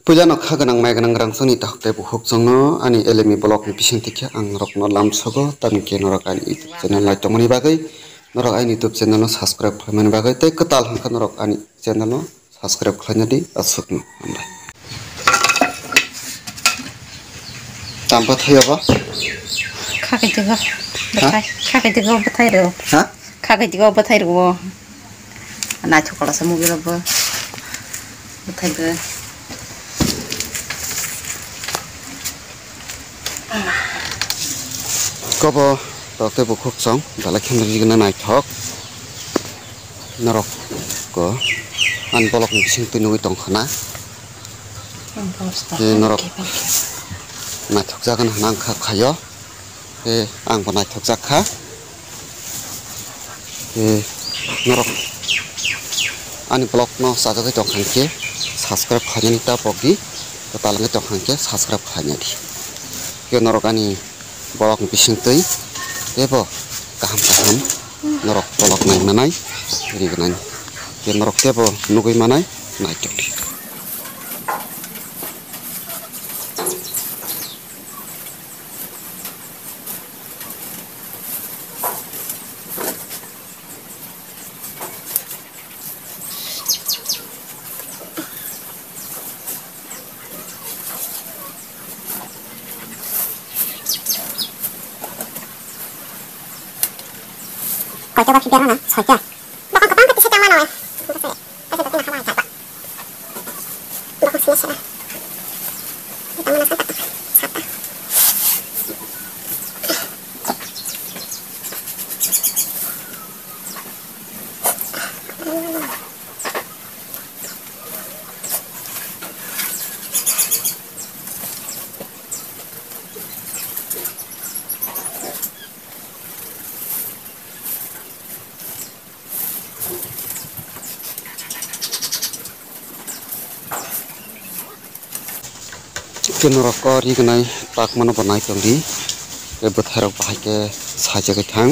Pujano khaganang maiganang rangsoni tahte buhok jongno ani elemi blog ni bising tikhe ang rokno lamsogo tamike norok ani YouTube channel lai tongmani bagai norok ani YouTube channel no subscribe khlaimani bagai tei katal hangkha norok ani channel no subscribe khlaina di asukno amrai tampa thayaba khakitigo bathai khakitigo bathai ro ha khakitigo bathai ro na chokala samugi ro bathai go kobo tahte buhok jong dalai khenri gna naithok norok ko an blog ni bising tinui tongkhana norok naithok jagan hanang kha khayo ang naithok jakha norok ani blog no sajagai tongkhangke subscribe khainani ta pogi talange tongkhangke subscribe khainani ke norok ani blog ni bising tei ebo kaham kaham norok blog nai manai rignani ke norok tebo nugui manai naithok coba biar mana saja bakal kepang ke sedang mana saya tapi nak kawan tak bakal selesai kita mana sampai sampai norok ko rignai tak mano banai tongdi ke botharok bahai sajagai thang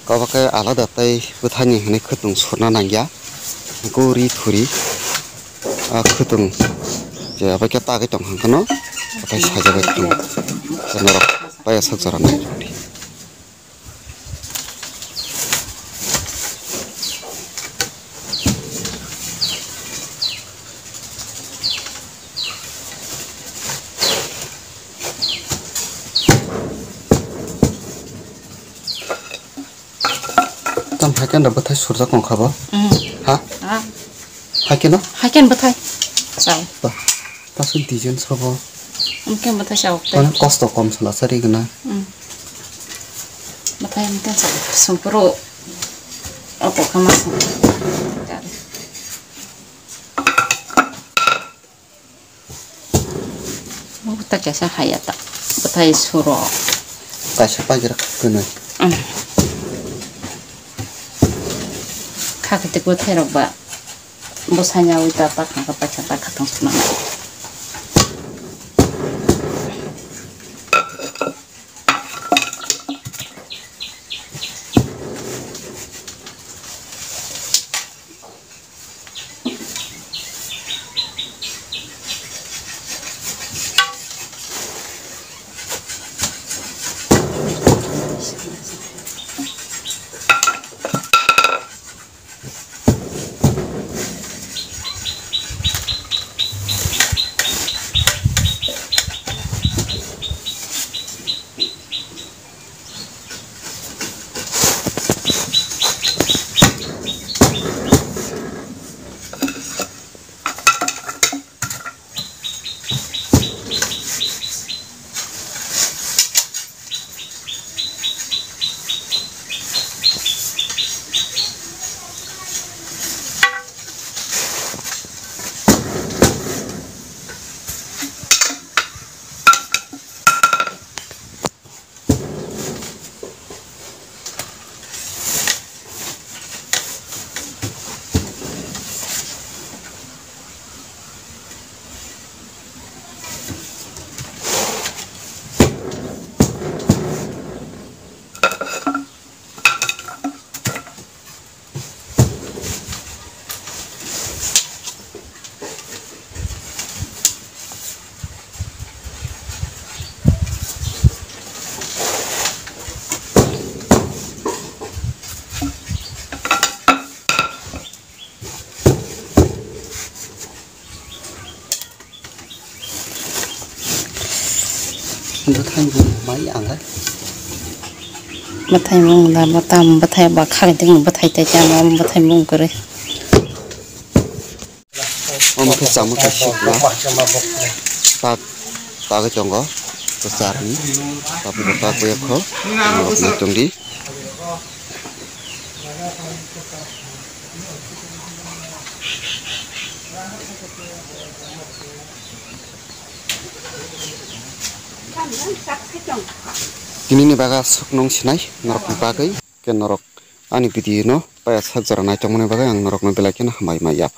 kawake alada tai bothani hne khutung surna nangya gori thuri khutung je abake tagai tong hangkano apai sajagai thang norok paya sakjara nai haken da bathai surja kong khaba ha haken no haken bathai sao ta sun dijen sobo mungkin bathai sao kon kosto kom sala sari gna bathai mungkin sao sempro apa kamas mau tak jasa hayata bathai suro ta siapa gerak kena khakitigo therok ba bosanya uita pa khangka pacha pa khatang suna betai bu mai angkai. Betai mung lah batam betai bakar dengan betai tajam betai mung kere. Ke sama kasih lah. Tak ke jonggo besar ni. Tapi betul aku ya kau. Macam di. Kini ni baga suknong sinai norok ni bagai ke norok ani video no payah sajar naik cuma ni bagai yang norok ni belakin hamai maya.